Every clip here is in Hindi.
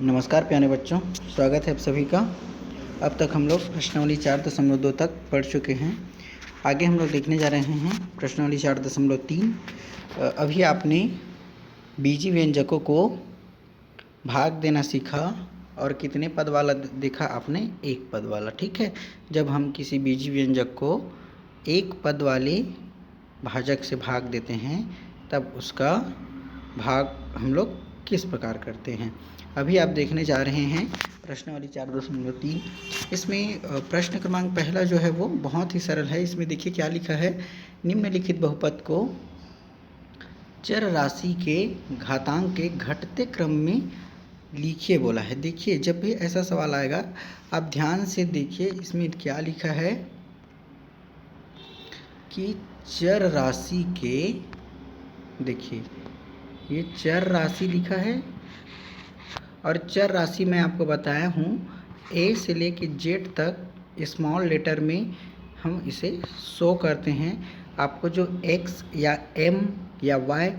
नमस्कार प्यारे बच्चों, स्वागत है आप सभी का। अब तक हम लोग प्रश्नावली 4.2 तक पढ़ चुके हैं। आगे हम लोग देखने जा रहे हैं प्रश्नावली 4.3। अभी आपने बीजी व्यंजकों को भाग देना सीखा और कितने पद वाला देखा आपने? एक पद वाला। ठीक है, जब हम किसी बीजी व्यंजक को एक पद वाले भाजक से भाग देते हैं तब उसका भाग हम लोग किस प्रकार करते हैं, अभी आप देखने जा रहे हैं प्रश्नावली 4.3। इसमें प्रश्न क्रमांक पहला जो है वो बहुत ही सरल है। इसमें देखिए क्या लिखा है, निम्नलिखित बहुपद को चर राशि के घातांक के घटते क्रम में लिखिए बोला है। देखिए जब भी ऐसा सवाल आएगा आप ध्यान से देखिए, इसमें क्या लिखा है कि चर राशि के, देखिए ये चर राशि लिखा है और चर राशि मैं आपको बताया हूँ ए से लेके जेड तक स्मॉल लेटर में हम इसे शो करते हैं। आपको जो एक्स या एम या वाई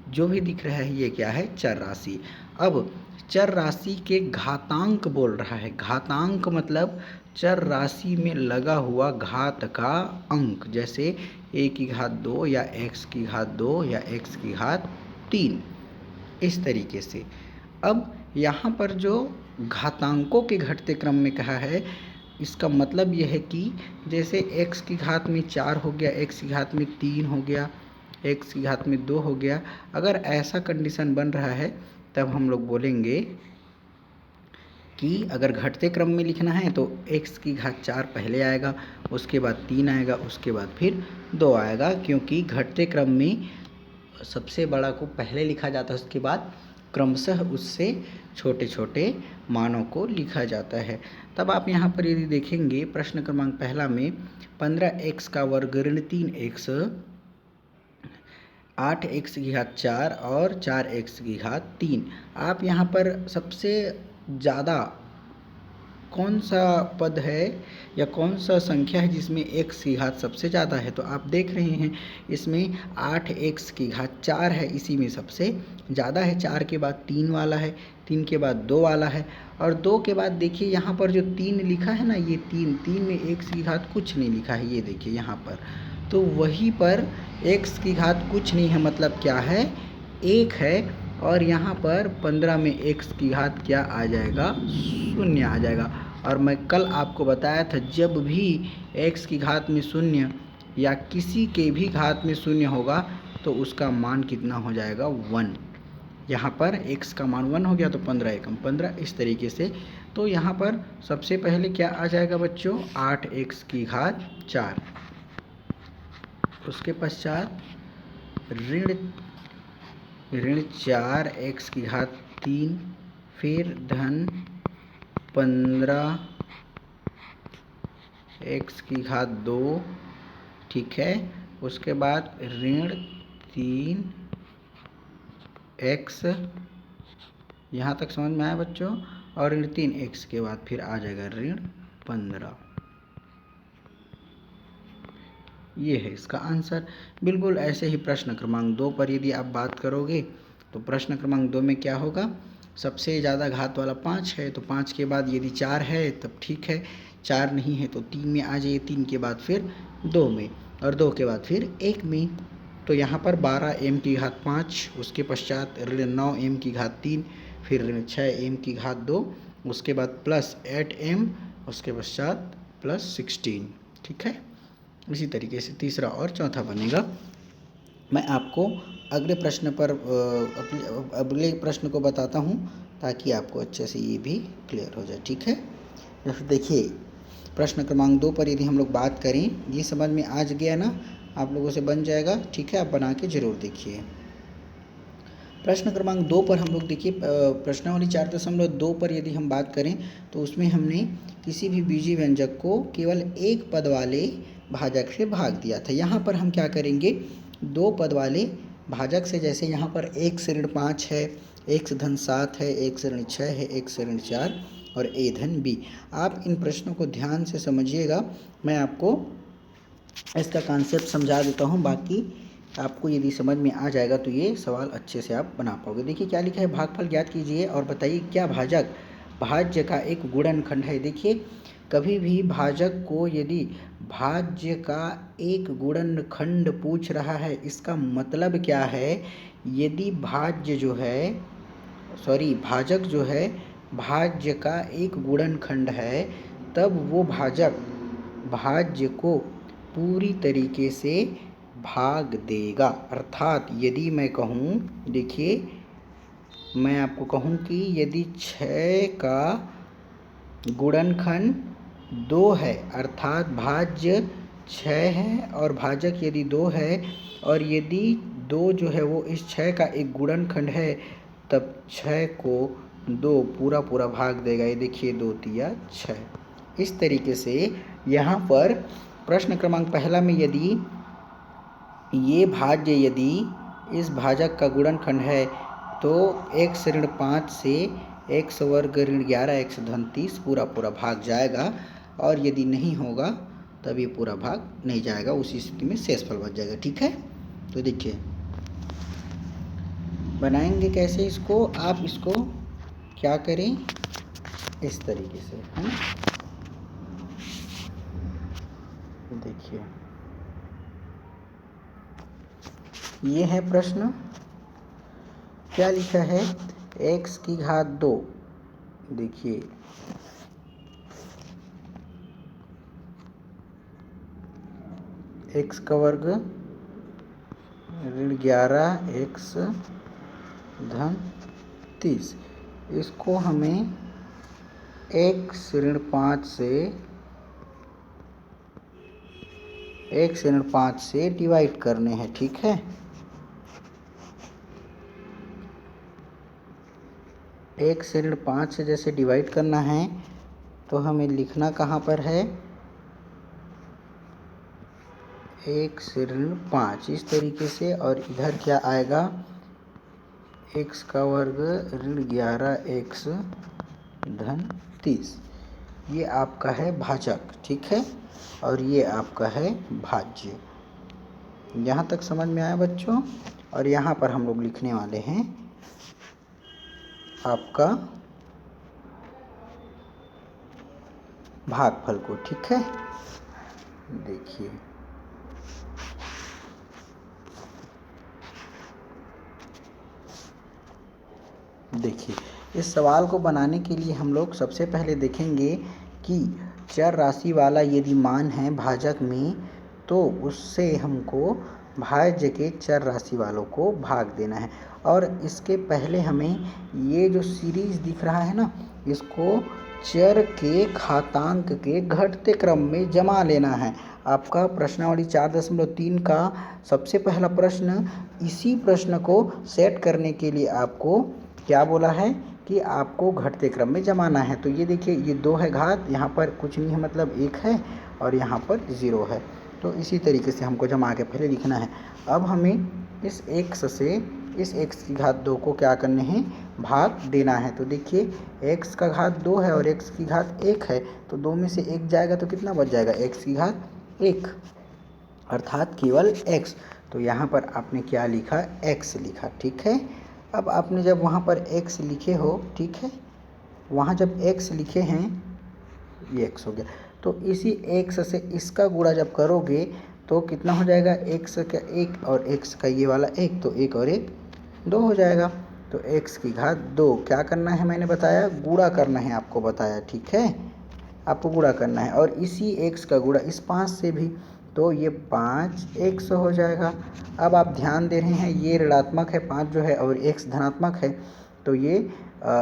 जो भी दिख रहा है ये क्या है? चर राशि। अब चर राशि के घातांक बोल रहा है। घातांक मतलब चर राशि में लगा हुआ घात का अंक, जैसे ए की घात 2 या एक्स की घात 2 या एक्स की घात 3, इस तरीके से। अब यहाँ पर जो घातांकों के घटते क्रम में कहा है, इसका मतलब यह है कि जैसे x की घात में 4 हो गया, x की घात में 3 हो गया, x की घात में 2 हो गया। अगर ऐसा कंडीशन बन रहा है तब हम लोग बोलेंगे कि अगर घटते क्रम में लिखना है तो x की घात 4 पहले आएगा, उसके बाद 3 आएगा, उसके बाद फिर 2 आएगा, क्योंकि घटते क्रम में सबसे बड़ा को पहले लिखा जाता है, उसके बाद क्रमशः उससे छोटे छोटे मानों को लिखा जाता है। तब आप यहाँ पर यदि देखेंगे प्रश्न क्रमांक पहला में 15x का वर्ग ऋण 3x, 8x की घात 4 और 4x की घात 3। आप यहाँ पर सबसे ज़्यादा कौन सा पद है या कौन सा संख्या है जिसमें x की घात सबसे ज़्यादा है? तो आप देख रहे हैं इसमें 8x की घात 4 है, इसी में सबसे ज़्यादा है। 4 के बाद 3 वाला है, 3 के बाद 2 वाला है, और 2 के बाद देखिए यहाँ पर जो 3 लिखा है ना, ये 3 में x की घात कुछ नहीं लिखा है, ये देखिए यहाँ पर। तो वहीं पर x की घात कुछ नहीं है, मतलब क्या है? 1 है। और यहाँ पर 15 में x की घात क्या आ जाएगा? 0 आ जाएगा। और मैं कल आपको बताया था जब भी x की घात में 0 या किसी के भी घात में 0 होगा तो उसका मान कितना हो जाएगा? 1। यहाँ पर x का मान 1 हो गया तो 15 एकम 15, इस तरीके से। तो यहाँ पर सबसे पहले क्या आ जाएगा बच्चों? 8x की घात 4, उसके पश्चात ऋण 4x की घात 3, फिर धन 15x की घात 2, ठीक है। उसके बाद ऋण 3x, यहाँ तक समझ में आया बच्चों? और ऋण 3x के बाद फिर आ जाएगा ऋण 15। ये है इसका आंसर। बिल्कुल ऐसे ही प्रश्न क्रमांक 2 पर यदि आप बात करोगे तो प्रश्न क्रमांक 2 में क्या होगा? सबसे ज़्यादा घात वाला 5 है, तो 5 के बाद यदि 4 है तब ठीक है, 4 नहीं है तो 3 में आ जाइए, 3 के बाद फिर 2 में, और 2 के बाद फिर 1 में। तो यहाँ पर 12m की घात 5, उसके पश्चात ऋण 9m की घात 3, फिर ऋण 6m की घात 2, उसके बाद प्लस 8m, उसके पश्चात प्लस 16, ठीक है। इसी तरीके से तीसरा और चौथा बनेगा। मैं आपको अगले प्रश्न को बताता हूँ ताकि आपको अच्छे से ये भी क्लियर हो जाए, ठीक है। जैसे देखिए प्रश्न क्रमांक 2 पर यदि हम लोग बात करें, ये समझ में आ गया ना, आप लोगों से बन जाएगा, ठीक है। आप बना के ज़रूर देखिए। प्रश्न क्रमांक 2 पर हम लोग देखिए प्रश्नावली 4.2 पर यदि हम बात करें तो उसमें हमने किसी भी बीजी व्यंजक को केवल एक पद वाले भाजक से भाग दिया था। यहाँ पर हम क्या करेंगे? 2 पद वाले भाजक से, जैसे यहाँ पर 1 से ऋण 5 है, 1 से धन 7 है, 1 से ऋण 6 है, 1 से ऋण 4 और a धन b। आप इन प्रश्नों को ध्यान से समझिएगा। मैं आपको इसका कॉन्सेप्ट समझा देता हूँ, बाकी आपको यदि समझ में आ जाएगा तो ये सवाल अच्छे से आप बना पाओगे। देखिए क्या लिखा है, भागफल ज्ञात कीजिए और बताइए क्या भाजक भाज्य का एक गुणनखंड है। देखिए कभी भी भाजक को यदि भाज्य का एक गुणनखंड पूछ रहा है, इसका मतलब क्या है, यदि भाज्य जो है भाजक जो है भाज्य का एक गुणनखंड है, तब वो भाजक भाज्य को पूरी तरीके से भाग देगा। अर्थात यदि मैं कहूँ, देखिए मैं आपको कहूँ कि यदि 6 का गुणनखंड 2 है, अर्थात भाज्य 6 है और भाजक यदि 2 है, और यदि 2 जो है वो इस 6 का एक गुणनखंड है, तब 6 को 2 पूरा पूरा भाग देगा। ये देखिए 2 तिया 6। इस तरीके से यहाँ पर प्रश्न क्रमांक पहला में यदि ये भाज्य यदि इस भाजक का गुणनखंड है तो x ऋण 5 से x वर्ग ऋण 11 x धन 30 पूरा पूरा भाग जाएगा, और यदि नहीं होगा तब ये पूरा भाग नहीं जाएगा, उसी स्थिति में शेषफल बच जाएगा। ठीक है, तो देखिए बनाएंगे कैसे इसको, आप इसको क्या करें इस तरीके से, है ना। देखिए ये है प्रश्न, क्या लिखा है, x की घात 2, देखिए x का वर्ग ऋण 11 x धन 30, इसको हमें x ऋण 5 से डिवाइड करने हैं। ठीक है, x ऋण 5 से जैसे डिवाइड करना है तो हमें लिखना कहाँ पर है, x ऋण 5 इस तरीके से, और इधर क्या आएगा, x का वर्ग ऋण 11 x धन 30। ये आपका है भाजक, ठीक है, और ये आपका है भाज्य। यहाँ तक समझ में आया बच्चों। और यहाँ पर हम लोग लिखने वाले हैं आपका भागफल को। ठीक है, देखिए इस सवाल को बनाने के लिए हम लोग सबसे पहले देखेंगे कि चर राशि वाला यदि मान है भाजक में, तो उससे हमको भाज्य के चर राशि वालों को भाग देना है। और इसके पहले हमें ये जो सीरीज दिख रहा है ना, इसको चर के घातांक के घटते क्रम में जमा लेना है। आपका प्रश्नावली 4.3 का सबसे पहला प्रश्न, इसी प्रश्न को सेट करने के लिए आपको क्या बोला है कि आपको घटते क्रम में जमाना है। तो ये देखिए ये 2 है घात, यहाँ पर कुछ नहीं है मतलब 1 है, और यहाँ पर 0 है। तो इसी तरीके से हमको जमा के पहले लिखना है। अब हमें इस x से इस x की घात 2 को क्या करने हैं, भाग देना है। तो देखिए x का घात 2 है और x की घात 1 है, तो 2 में से 1 जाएगा तो कितना बच जाएगा, x की घात 1, अर्थात केवल x। तो यहाँ पर आपने क्या लिखा, x लिखा। ठीक है, अब आपने जब वहाँ पर x लिखे हो, ठीक है, वहाँ जब x लिखे हैं, ये x हो गया, तो इसी x से इसका गुणा जब करोगे तो कितना हो जाएगा, x का 1 और x का ये वाला 1, तो 1 और 1 2 हो जाएगा। तो x की घात 2 क्या करना है, मैंने बताया गुणा करना है, आपको बताया। ठीक है, आपको गुणा करना है, और इसी x का गुणा इस 5 से भी, तो ये 5x हो जाएगा। अब आप ध्यान दे रहे हैं ये ऋणात्मक है 5 जो है, और x धनात्मक है, तो ये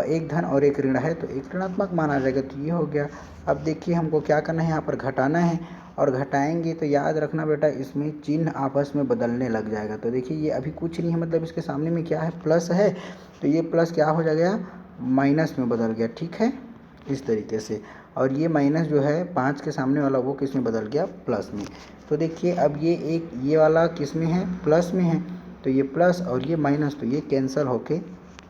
एक धन और एक ऋण है, तो एक ऋणात्मक माना जाएगा। तो ये हो गया। अब देखिए हमको क्या करना है, यहाँ पर घटाना है, और घटाएंगे तो याद रखना बेटा इसमें चिन्ह आपस में बदलने लग जाएगा। तो देखिए ये अभी कुछ नहीं है, मतलब इसके सामने में क्या है, प्लस है, तो ये प्लस क्या हो जाएगा, माइनस में बदल गया। ठीक है, इस तरीके से, और ये माइनस जो है 5 के सामने वाला वो किस में बदल गया, प्लस में। तो देखिए अब ये वाला किस में है, प्लस में है, तो ये प्लस और ये माइनस, तो ये कैंसिल होके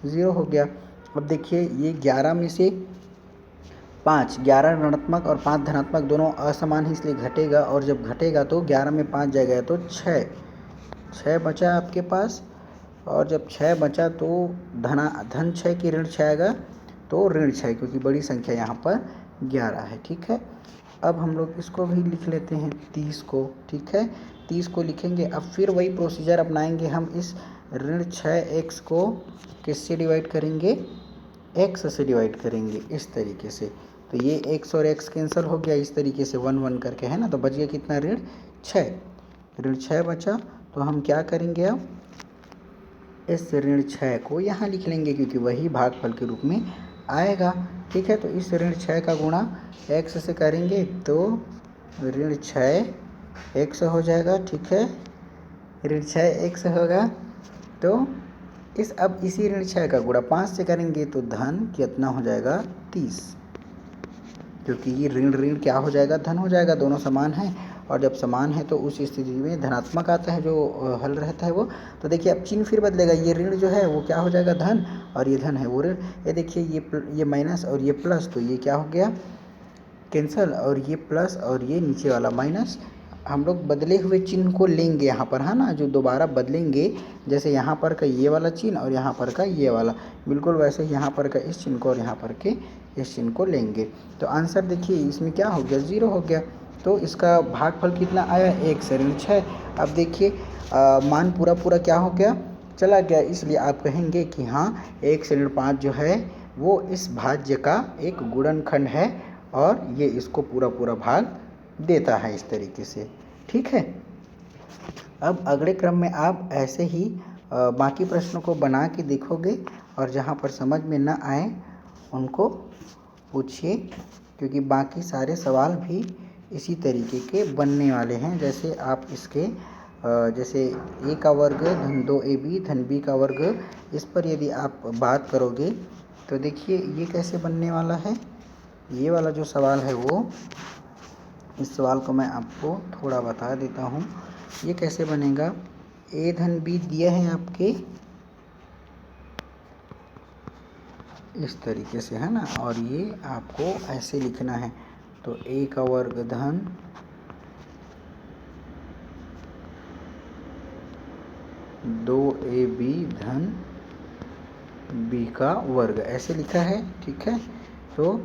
0 हो गया। अब देखिए ये 11 में से 5, 11 ऋणात्मक और 5 धनात्मक दोनों असमान है, इसलिए घटेगा, और जब घटेगा तो 11 में 5 जाएगा तो 6, 6 बचा आपके पास, और जब 6 बचा तो धन 6 की ऋण 6 आएगा, तो ऋण 6, क्योंकि बड़ी संख्या यहाँ पर 11 है। ठीक है, अब हम लोग इसको भी लिख लेते हैं 30 को। ठीक है, 30 को लिखेंगे। अब फिर वही प्रोसीजर अपनाएंगे हम। इस ऋण 6x को किससे डिवाइड करेंगे? x से डिवाइड करेंगे, इस तरीके से। तो ये x और x कैंसिल हो गया इस तरीके से 1 1 करके, है ना। तो बच गया कितना? ऋण 6। ऋण 6 बचा, तो हम क्या करेंगे अब? इस ऋण 6 को यहाँ लिख लेंगे, क्योंकि वही भागफल के रूप में आएगा। ठीक है, तो इस ऋण 6 का गुणा x से करेंगे तो ऋण 6x हो जाएगा। ठीक है, ऋण 6x होगा। तो अब इसी ऋण 6 का गुणा 5 से करेंगे तो धन कितना हो जाएगा? 30, क्योंकि ये ऋण ऋण क्या हो जाएगा? धन हो जाएगा। दोनों समान हैं, और जब समान है तो उस स्थिति में धनात्मक आता है, जो हल रहता है वो। तो देखिए अब चिन्ह फिर बदलेगा। ये ऋण जो है वो क्या हो जाएगा? धन, और ये धन है वो ऋण। ये देखिए, ये माइनस और ये प्लस, तो ये क्या हो गया? कैंसल। और ये प्लस और ये नीचे वाला माइनस। हम लोग बदले हुए चिन्ह को लेंगे यहाँ पर, है ना, जो दोबारा बदलेंगे। जैसे यहाँ पर का ये वाला चिन्ह और यहाँ पर का ये वाला, बिल्कुल वैसे ही यहाँ पर का इस चिन्ह को और यहाँ पर के इस चिन्ह को लेंगे। तो आंसर देखिए इसमें क्या हो गया? 0 हो गया। तो इसका भागफल कितना आया? 1 से ऋण 6। अब देखिए मान पूरा क्या हो गया? चला गया। इसलिए आप कहेंगे कि हाँ, 1 से ऋण 5 जो है वो इस भाज्य का एक गुणनखंड है, और ये इसको पूरा भाग देता है इस तरीके से। ठीक है, अब अगले क्रम में आप ऐसे ही बाकी प्रश्नों को बना के देखोगे, और जहाँ पर समझ में न आए उनको पूछिए, क्योंकि बाकी सारे सवाल भी इसी तरीके के बनने वाले हैं। जैसे आप इसके जैसे a का वर्ग धन 2ab धन b का वर्ग, इस पर यदि आप बात करोगे तो देखिए ये कैसे बनने वाला है। ये वाला जो सवाल है वो, इस सवाल को मैं आपको थोड़ा बता देता हूँ। ये कैसे बनेगा? a धन b दिए हैं आपके इस तरीके से, है ना, और ये आपको ऐसे लिखना है। तो a का वर्ग धन 2ab धन b का वर्ग, ऐसे लिखा है। ठीक है, तो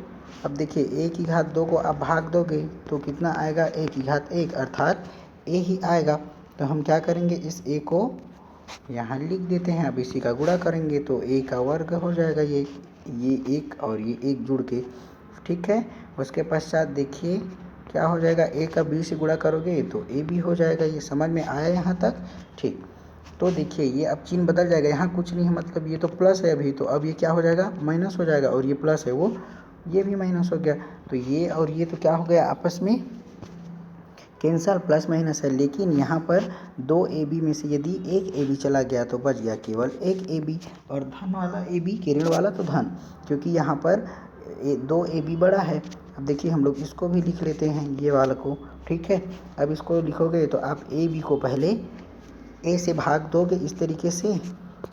अब देखिए a की घात 2 को आप भाग दोगे तो कितना आएगा? a की घात 1, अर्थात a ही आएगा। तो हम क्या करेंगे? इस a को यहाँ लिख देते हैं। अब इसी का गुणा करेंगे तो a का वर्ग हो जाएगा, ये 1 और ये 1 जुड़ के। ठीक है, उसके पश्चात देखिए क्या हो जाएगा? a का b से गुणा करोगे तो a भी हो जाएगा। ये समझ में आया यहाँ तक? ठीक, तो देखिए ये अब चिन्ह बदल जाएगा। यहाँ कुछ नहीं है, मतलब ये तो प्लस है अभी, तो अब ये क्या हो जाएगा? माइनस हो जाएगा, और ये प्लस है वो ये भी माइनस हो गया। तो ये और ये तो क्या हो गया? आपस में कैंसल, प्लस माइनस है। लेकिन यहाँ पर 2ab में से यदि एक ab चला गया तो बच गया केवल एक ab, और धन वाला ab के ऋण वाला तो धन, क्योंकि यहाँ पर 2ab बड़ा है। अब देखिए हम लोग इसको भी लिख लेते हैं, ये वाला को। ठीक है, अब इसको लिखोगे तो आप ab को पहले a से भाग दोगे इस तरीके से,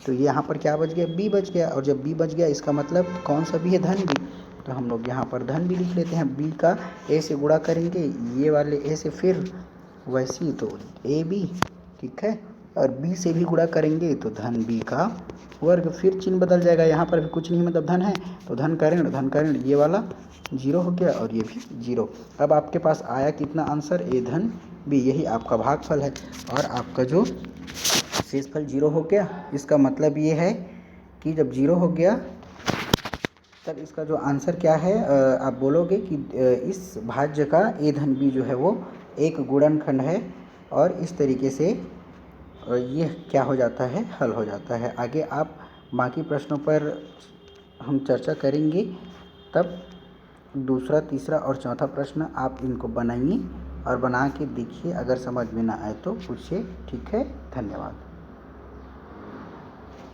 तो ये यहाँ पर क्या बच गया? b बच गया। और जब b बच गया इसका मतलब कौन सा b है? धन b। तो हम लोग यहाँ पर धन भी लिख लेते हैं। b का a से गुणा करेंगे, ये वाले a से फिर वैसी तो ab। ठीक है, और b से भी गुणा करेंगे तो धन b का वर्ग। फिर चिन्ह बदल जाएगा, यहाँ पर भी कुछ नहीं, मतलब धन है तो धन का ऋण, ये वाला 0 हो गया और ये भी 0। अब आपके पास आया कितना आंसर? a धन b, यही आपका भागफल है। और आपका जो शेषफल 0 हो गया, इसका मतलब ये है कि जब 0 हो गया तब इसका जो आंसर क्या है, आप बोलोगे कि इस भाज्य का a धन b जो है वो एक गुणनखंड है, और इस तरीके से ये क्या हो जाता है? हल हो जाता है। आगे आप बाकी प्रश्नों पर हम चर्चा करेंगे, तब दूसरा, तीसरा और चौथा प्रश्न आप इनको बनाइए और बना के देखिए। अगर समझ में ना आए तो पूछिए। ठीक है, धन्यवाद।